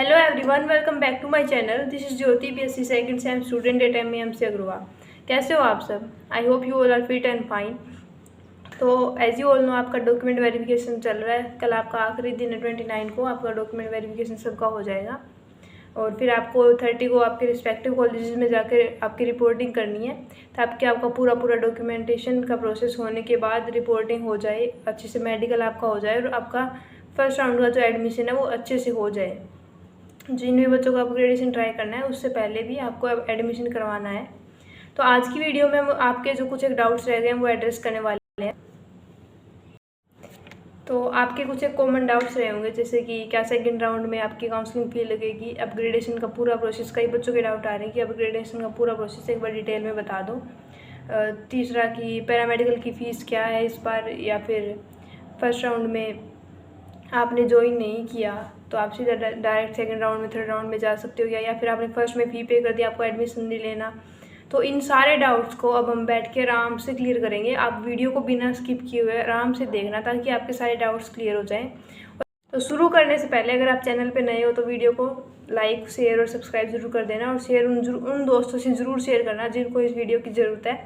Hello everyone, welcome back to my channel. This is Jyoti, BSc second sem student at MMC Agrawal. कैसे हो आप सब? I hope you all are fit and fine. तो as you all know, आपका document verification चल रहा है। कल आपका आखिरी दिन है, 29 को आपका डॉक्यूमेंट वेरिफिकेशन सबका हो जाएगा। और फिर आपको 30 को आपके रिस्पेक्टिव कॉलेजेस में जाकर आपकी रिपोर्टिंग करनी है, ताकि आपका पूरा डॉक्यूमेंटेशन का प्रोसेस होने के बाद रिपोर्टिंग हो जाए, अच्छे से मेडिकल आपका हो जाए और आपका फर्स्ट राउंड का जो एडमिशन है वो अच्छे से हो जाए। जिन भी बच्चों को अपग्रेडेशन ट्राई करना है उससे पहले भी आपको एडमिशन करवाना है। तो आज की वीडियो में हम आपके जो कुछ एक डाउट्स रह गए हैं वो एड्रेस करने वाले हैं। तो आपके कुछ एक कॉमन डाउट्स रहे होंगे, जैसे कि क्या सेकंड राउंड में आपकी काउंसलिंग फी लगेगी, अपग्रेडेशन का पूरा प्रोसेस। कई बच्चों के डाउट आ रहे हैं कि अपग्रेडेशन का पूरा प्रोसेस एक बार डिटेल में बता दो। तीसरा कि पैरामेडिकल की फ़ीस क्या है इस बार, या फिर फर्स्ट राउंड में आपने ज्वाइन नहीं किया तो आप सीधा डायरेक्ट सेकंड राउंड में, थर्ड राउंड में जा सकते हो, या फिर आपने फर्स्ट में फ़ी पे कर दिया, आपको एडमिशन नहीं लेना। तो इन सारे डाउट्स को अब हम बैठ के आराम से क्लियर करेंगे। आप वीडियो को बिना स्किप किए हुए आराम से देखना, ताकि आपके सारे डाउट्स क्लियर हो जाएं। तो शुरू करने से पहले अगर आप चैनल पे नए हो तो वीडियो को लाइक, शेयर और सब्सक्राइब जरूर कर देना, और शेयर उन दोस्तों से ज़रूर शेयर करना जिनको इस वीडियो की ज़रूरत है।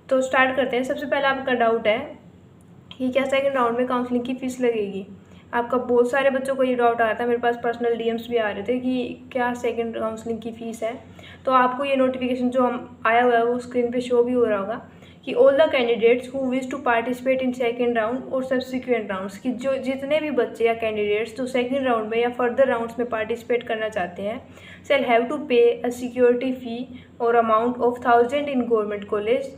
तो स्टार्ट करते हैं। सबसे पहले आपका डाउट है कि क्या सेकेंड राउंड में काउंसलिंग की फ़ीस लगेगी। आपका बहुत सारे बच्चों को ये डाउट आ रहा था, मेरे पास पर्सनल डीएम्स भी आ रहे थे कि क्या सेकंड काउंसलिंग की फ़ीस है। तो आपको ये नोटिफिकेशन जो हम आया हुआ है वो स्क्रीन पे शो भी हो रहा होगा कि all the candidates who wish to participate in second round और सब्सिक्वेंट राउंड्स, कि जो जितने भी बच्चे या कैंडिडेट्स जो सेकंड राउंड में या फर्दर राउंड्स में पार्टिसिपेट करना चाहते हैं, शेल हैव टू पे अ सिक्योरिटी फ़ी और amount of 1000 in government college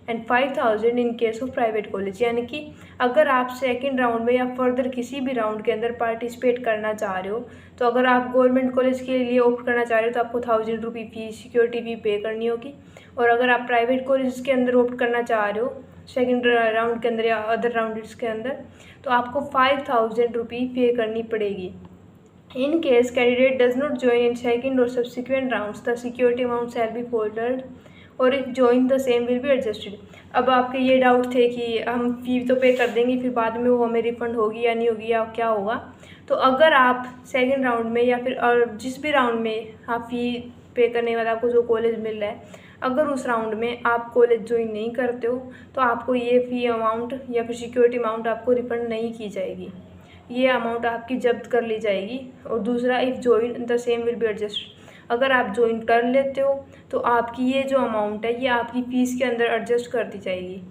and 5000 in case of private college. यानी कि अगर आप सेकंड राउंड में या फर्दर किसी भी राउंड के अंदर पार्टिसिपेट करना चाह रहे हो, तो अगर आप गवर्नमेंट कॉलेज के लिए ऑप्ट करना चाह रहे हो तो आपको 1000 रुपये फी, सिक्योरिटी फी पे करनी होगी। और अगर आप प्राइवेट कॉलेज के अंदर ऑप्ट करना चाह रहे हो सेकेंड राउंड के अंदर या अदर राउंड्स के अंदर, तो आपको 5000 रुपये पे करनी पड़ेगी। In case candidate does not join in second or subsequent rounds, the security amount shall be folded और if join the same will be adjusted। अब आपके ये डाउट थे कि हम फ़ी तो पे कर देंगे, फिर बाद में वो हमें रिफ़ंड होगी या नहीं होगी या क्या होगा। तो अगर आप सेकंड राउंड में या फिर और जिस भी राउंड में आप फ़ी पे करने वाला आपको जो कॉलेज मिल रहा है, अगर उस राउंड में आप कॉलेज ज्वाइन नहीं करते हो तो आपको ये फ़ी अमाउंट या फिर सिक्योरिटी अमाउंट आपको रिफ़ंड नहीं की जाएगी, ये अमाउंट आपकी जब्त कर ली जाएगी। और दूसरा, if join the same will be adjust, अगर आप ज्वाइन कर लेते हो तो आपकी ये जो अमाउंट है ये आपकी फ़ीस के अंदर एडजस्ट कर दी जाएगी।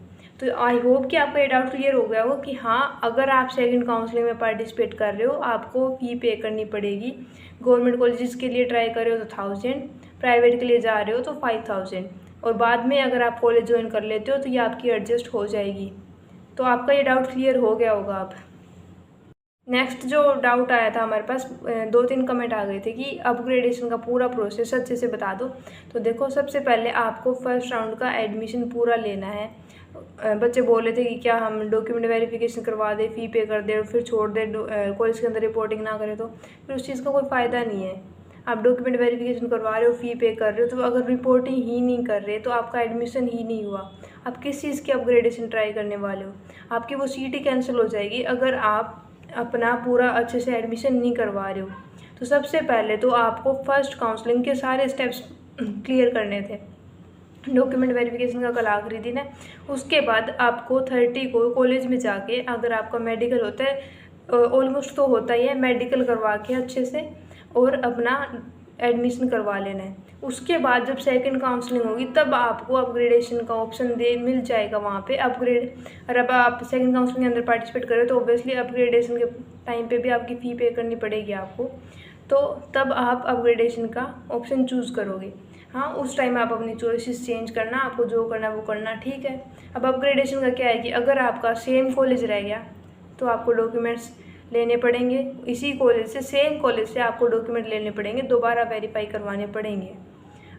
तो आई होप कि आपका ये डाउट क्लियर हो गया हो कि हाँ, अगर आप सेकंड काउंसलिंग में पार्टिसिपेट कर रहे हो आपको फ़ी पे करनी पड़ेगी। गवर्नमेंट कॉलेजेस के लिए ट्राई कर रहे हो तो 1000, प्राइवेट के लिए जा रहे हो तो 5000, और बाद में अगर आप कॉलेज ज्वाइन कर लेते हो तो ये आपकी एडजस्ट हो जाएगी। तो आपका ये डाउट क्लियर हो गया होगा अब। नेक्स्ट जो डाउट आया था हमारे पास, 2-3 कमेंट आ गए थे कि अपग्रेडेशन का पूरा प्रोसेस अच्छे से बता दो। तो देखो, सबसे पहले आपको फर्स्ट राउंड का एडमिशन पूरा लेना है। बच्चे बोल रहे थे कि क्या हम डॉक्यूमेंट वेरिफिकेशन करवा दें, फ़ी पे कर दें और फिर छोड़ दें, कॉलेज के अंदर रिपोर्टिंग ना करें, तो फिर उस चीज़ का कोई फ़ायदा नहीं है। आप डॉक्यूमेंट वेरिफिकेशन करवा रहे हो, फ़ी पे कर रहे हो, तो अगर रिपोर्टिंग ही नहीं कर रहे तो आपका एडमिशन ही नहीं हुआ। आप किस चीज़ की अपग्रेडेशन ट्राई करने वाले हो? आपकी वो सीट ही कैंसिल हो जाएगी अगर आप अपना पूरा अच्छे से एडमिशन नहीं करवा रहे हो। तो सबसे पहले तो आपको फर्स्ट काउंसलिंग के सारे स्टेप्स क्लियर करने थे। डॉक्यूमेंट वेरिफिकेशन का कल आखिरी दिन है। उसके बाद आपको 30 को कॉलेज में जाके, अगर आपका मेडिकल होता है, ऑलमोस्ट तो होता ही है, मेडिकल करवा के अच्छे से और अपना एडमिशन करवा लेना है। उसके बाद जब सेकंड काउंसलिंग होगी तब आपको अपग्रेडेशन का ऑप्शन मिल जाएगा वहाँ पे अपग्रेड। और अब आप सेकंड काउंसलिंग के अंदर पार्टिसिपेट करें तो ऑब्वियसली अपग्रेडेशन के टाइम पे भी आपकी फ़ी पे करनी पड़ेगी आपको, तो तब आप अपग्रेडेशन का ऑप्शन चूज़ करोगे। हाँ, उस टाइम आप अपनी चॉइसेस चेंज करना, आपको जो करना है वो करना, ठीक है। अब अपग्रेडेशन का क्या है कि अगर आपका सेम कॉलेज रह गया तो आपको डॉक्यूमेंट्स लेने पड़ेंगे, इसी कॉलेज से, सेम कॉलेज से आपको डॉक्यूमेंट लेने पड़ेंगे, दोबारा वेरीफाई करवाने पड़ेंगे।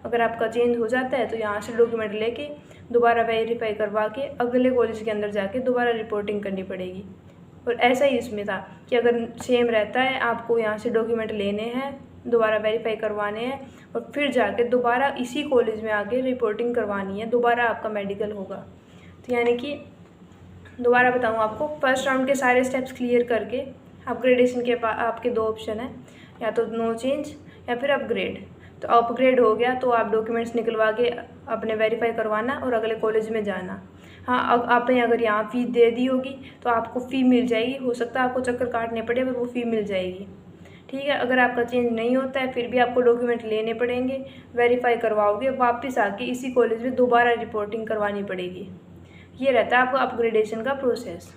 अगर आपका चेंज हो जाता है तो यहाँ से डॉक्यूमेंट लेके दोबारा वेरीफाई करवा के अगले कॉलेज के अंदर जाके दोबारा रिपोर्टिंग करनी पड़ेगी। और ऐसा ही इसमें था कि अगर सेम रहता है, आपको यहाँ से डॉक्यूमेंट लेने हैं, दोबारा वेरीफाई करवाने हैं और फिर जाके दोबारा इसी कॉलेज में आके रिपोर्टिंग करवानी है, दोबारा आपका मेडिकल होगा। तो यानी कि दोबारा बताऊँ आपको, फर्स्ट राउंड के सारे स्टेप्स क्लियर करके अपग्रेडेशन के आपके 2 ऑप्शन हैं, या तो नो चेंज या फिर अपग्रेड। तो अपग्रेड हो गया तो आप डॉक्यूमेंट्स निकलवा के अपने वेरीफाई करवाना और अगले कॉलेज में जाना। हाँ, आपने अगर यहाँ फ़ीस दे दी होगी तो आपको फ़ी मिल जाएगी, हो सकता है आपको चक्कर काटने पड़े पर वो फ़ी मिल जाएगी। ठीक है, अगर आपका चेंज नहीं होता है फिर भी आपको डॉक्यूमेंट लेने पड़ेंगे, वेरीफाई करवाओगे, वापस आके इसी कॉलेज में दोबारा रिपोर्टिंग करवानी पड़ेगी। ये रहता है आपका अपग्रेडेशन का प्रोसेस।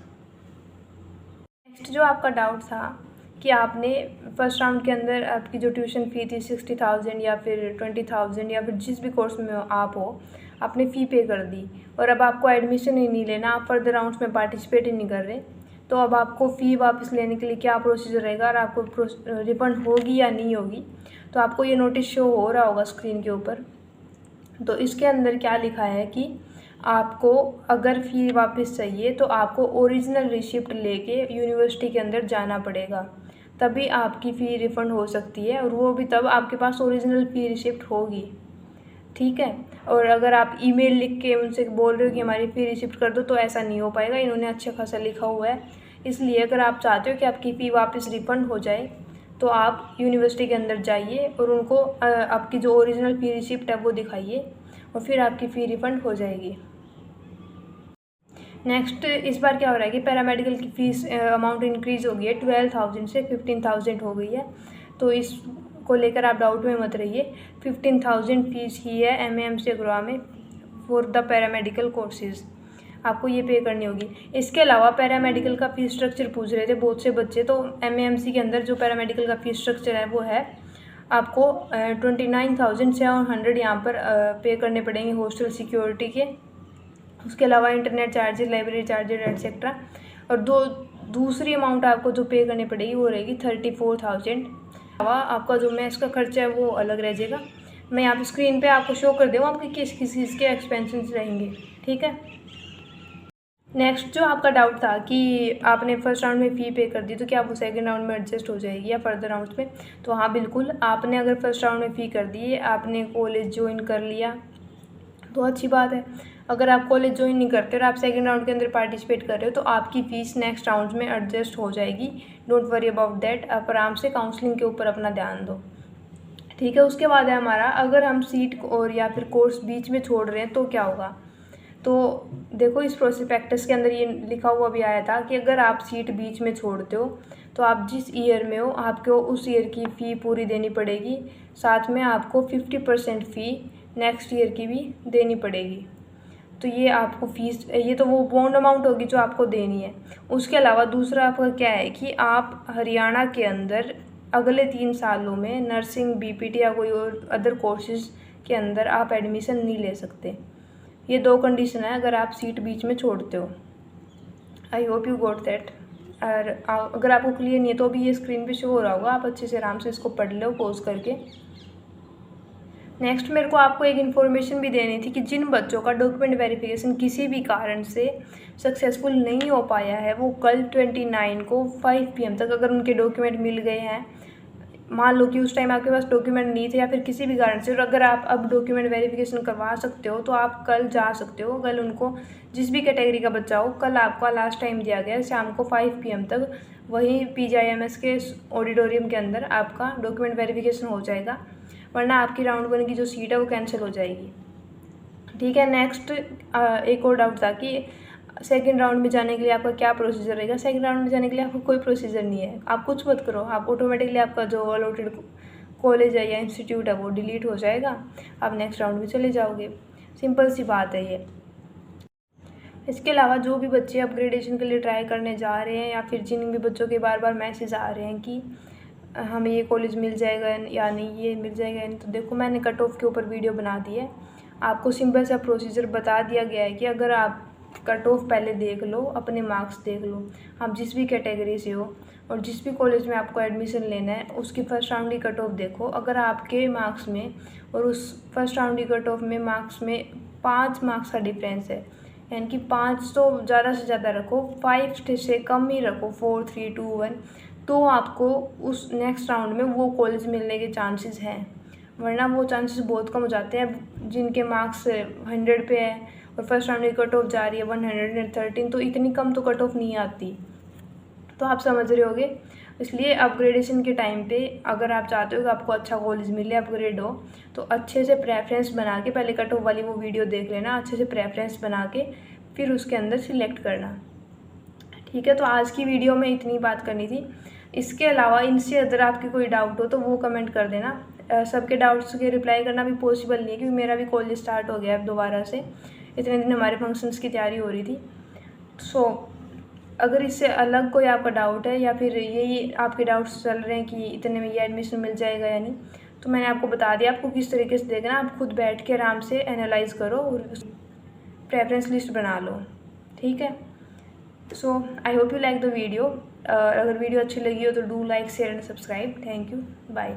नेक्स्ट जो आपका डाउट था कि आपने फर्स्ट राउंड के अंदर आपकी जो ट्यूशन फ़ी थी 60,000 या फिर 20,000 या फिर जिस भी कोर्स में आप हो, आपने फ़ी पे कर दी और अब आपको एडमिशन ही नहीं लेना, आप फर्दर राउंड्स में पार्टिसिपेट ही नहीं कर रहे, तो अब आपको फ़ी वापस लेने के लिए क्या प्रोसीजर रहेगा और आपको रिफंड होगी या नहीं होगी। तो आपको ये नोटिस शो हो रहा होगा स्क्रीन के ऊपर। तो इसके अंदर क्या लिखा है कि आपको अगर फ़ी वापस चाहिए तो आपको ओरिजिनल रिसिप्ट लेके यूनिवर्सिटी के अंदर जाना पड़ेगा, तभी आपकी फ़ी रिफ़ंड हो सकती है, और वो भी तब आपके पास ओरिजिनल फ़ी रिसिप्ट होगी। ठीक है, और अगर आप ईमेल लिख के उनसे बोल रहे हो कि हमारी फ़ी रिसिप्ट कर दो तो ऐसा नहीं हो पाएगा। इन्होंने अच्छा खासा लिखा हुआ है, इसलिए अगर आप चाहते हो कि आपकी फ़ी वापस रिफ़ंड हो जाए तो आप यूनिवर्सिटी के अंदर जाइए और उनको आपकी जो ओरिजिनल फ़ी रिसिप्ट है वो दिखाइए और फिर आपकी फ़ी रिफ़ंड हो जाएगी। नेक्स्ट इस बार क्या हो रहा है कि पैरामेडिकल की फ़ीस अमाउंट इंक्रीज़ हो गई है, 12,000 से 15,000 हो गई है। तो इसको लेकर आप डाउट में मत रहिए। 15,000 फ़ीस ही है MAMC अग्रवा में फॉर द पैरामेडिकल कोर्सेज़, आपको ये पे करनी होगी। इसके अलावा पैरामेडिकल का फ़ीस स्ट्रक्चर पूछ रहे थे बहुत से बच्चे, तो MAMC के अंदर जो पैरामेडिकल का फ़ीस स्ट्रक्चर है वो है आपको 29,700 यहाँ पर पे करने पड़ेंगे हॉस्टल सिक्योरिटी के। उसके अलावा internet charges, library charges etcetera. और दूसरी अमाउंट आपको जो पे करनी पड़ेगी वो रहेगी 34,000। अलावा आपका जो मेस का खर्चा है वो अलग रह जाएगा। मैं यहाँ पे स्क्रीन पे आपको शो कर दूँ आपके किस किस चीज़ के एक्सपेंसेस रहेंगे। ठीक है, नेक्स्ट जो आपका डाउट था कि आपने फर्स्ट राउंड में फ़ी पे कर दी तो क्या वो सेकंड राउंड में एडजस्ट हो जाएगी या फर्दर राउंड्स में। तो हाँ बिल्कुल, आपने अगर फर्स्ट राउंड में फ़ी कर दी, आपने कॉलेज ज्वाइन कर लिया तो अच्छी बात है। अगर आप कॉलेज ज्वाइन नहीं करते और आप सेकंड राउंड के अंदर पार्टिसिपेट कर रहे हो तो आपकी फ़ीस नेक्स्ट राउंड में एडजस्ट हो जाएगी। डोंट वरी अबाउट दैट, आप आराम से काउंसलिंग के ऊपर अपना ध्यान दो। ठीक है, उसके बाद है हमारा अगर हम सीट और या फिर कोर्स बीच में छोड़ रहे हैं तो क्या होगा। तो देखो इस प्रोस्पेक्टस के अंदर ये लिखा हुआ भी आया था कि अगर आप सीट बीच में छोड़ते हो तो आप जिस ईयर में हो आपको उस ईयर की फ़ी पूरी देनी पड़ेगी, साथ में आपको 50% फ़ी नेक्स्ट ईयर की भी देनी पड़ेगी। तो ये आपको फ़ीस, ये तो वो बॉन्ड अमाउंट होगी जो आपको देनी है। उसके अलावा दूसरा आपका क्या है कि आप हरियाणा के अंदर अगले 3 सालों में नर्सिंग, BPT या कोई और अदर कोर्सेज़ के अंदर आप एडमिशन नहीं ले सकते। ये 2 कंडीशन है अगर आप सीट बीच में छोड़ते हो। आई होप यू गॉट दैट। और अगर आपको क्लियर नहीं है तो भी ये स्क्रीन पे शो हो रहा होगा, आप अच्छे से आराम से इसको पढ़ लो पॉज करके। नेक्स्ट मेरे को आपको एक इन्फॉर्मेशन भी देनी थी कि जिन बच्चों का डॉक्यूमेंट वेरिफिकेशन किसी भी कारण से सक्सेसफुल नहीं हो पाया है, वो कल 29 को 5 PM तक अगर उनके डॉक्यूमेंट मिल गए हैं, मान लो कि उस टाइम आपके पास डॉक्यूमेंट नहीं थे या फिर किसी भी कारण से, और अगर आप अब डॉक्यूमेंट वेरिफिकेशन करवा सकते हो तो आप कल जा सकते हो। कल उनको जिस भी कैटेगरी का बच्चा हो, कल आपका लास्ट टाइम दिया गया है शाम को 5 PM तक, वहीं PGIMS के ऑडिटोरियम के अंदर आपका डॉक्यूमेंट वेरिफिकेशन हो जाएगा, वरना आपकी राउंड 1 की जो सीट है वो कैंसिल हो जाएगी। ठीक है, नेक्स्ट एक और डाउट था कि सेकंड राउंड में जाने के लिए आपका क्या प्रोसीजर रहेगा। सेकंड राउंड में जाने के लिए आपको कोई प्रोसीजर नहीं है, आप कुछ मत करो, आप ऑटोमेटिकली आपका जो अलॉटेड कॉलेज है या इंस्टीट्यूट है वो डिलीट हो जाएगा, आप नेक्स्ट राउंड में चले जाओगे। सिंपल सी बात है ये। इसके अलावा जो भी बच्चे अपग्रेडेशन के लिए ट्राई करने जा रहे हैं या फिर जिन भी बच्चों के बार बार मैसेज आ रहे हैं कि हमें ये कॉलेज मिल जाएगा या नहीं, ये मिल जाएगा या नहीं, तो देखो मैंने कट ऑफ के ऊपर वीडियो बना दी है, आपको सिंपल सा प्रोसीजर बता दिया गया है कि अगर आप कट ऑफ पहले देख लो, अपने मार्क्स देख लो, आप जिस भी कैटेगरी से हो और जिस भी कॉलेज में आपको एडमिशन लेना है उसकी फ़र्स्ट राउंड की कट ऑफ देखो। अगर आपके मार्क्स में और उस फर्स्ट राउंड की कट ऑफ में मार्क्स में 5 मार्क्स का डिफरेंस है, यानी कि 5 तो ज़्यादा से ज़्यादा रखो, 5 से कम ही रखो, 4 3 2 1, तो आपको उस नेक्स्ट राउंड में वो कॉलेज मिलने के चांसेस हैं, वरना वो चांसेस बहुत कम हो जाते हैं। जिनके मार्क्स 100 पे है और फर्स्ट राउंड की कट ऑफ जा रही है 113, तो इतनी कम तो कट ऑफ नहीं आती, तो आप समझ रहे होगे। इसलिए अपग्रेडेशन के टाइम पे अगर आप चाहते हो कि आपको अच्छा कॉलेज मिले, अपग्रेड हो, तो अच्छे से प्रेफरेंस बना के, पहले कट ऑफ वाली वो वीडियो देख लेना, अच्छे से प्रेफरेंस बना के फिर उसके अंदर सिलेक्ट करना। ठीक है, तो आज की वीडियो में इतनी बात करनी थी। इसके अलावा इनसे अगर आपकी कोई डाउट हो तो वो कमेंट कर देना। सबके डाउट्स के रिप्लाई करना भी पॉसिबल नहीं है क्योंकि मेरा भी कॉलेज स्टार्ट हो गया है दोबारा से। इतने दिन हमारे फंक्शंस की तैयारी हो रही थी। सो अगर इससे अलग कोई आपका डाउट है या फिर यही आपके डाउट्स चल रहे हैं कि इतने में ये एडमिशन मिल जाएगा या नहीं, तो मैंने आपको बता दिया आपको किस तरीके से देखना। आप खुद बैठ के आराम से एनालाइज करो और प्रेफरेंस लिस्ट बना लो। ठीक है, so I hope you like the video. अगर वीडियो अच्छी लगी हो तो do like, share and subscribe. Thank you, bye.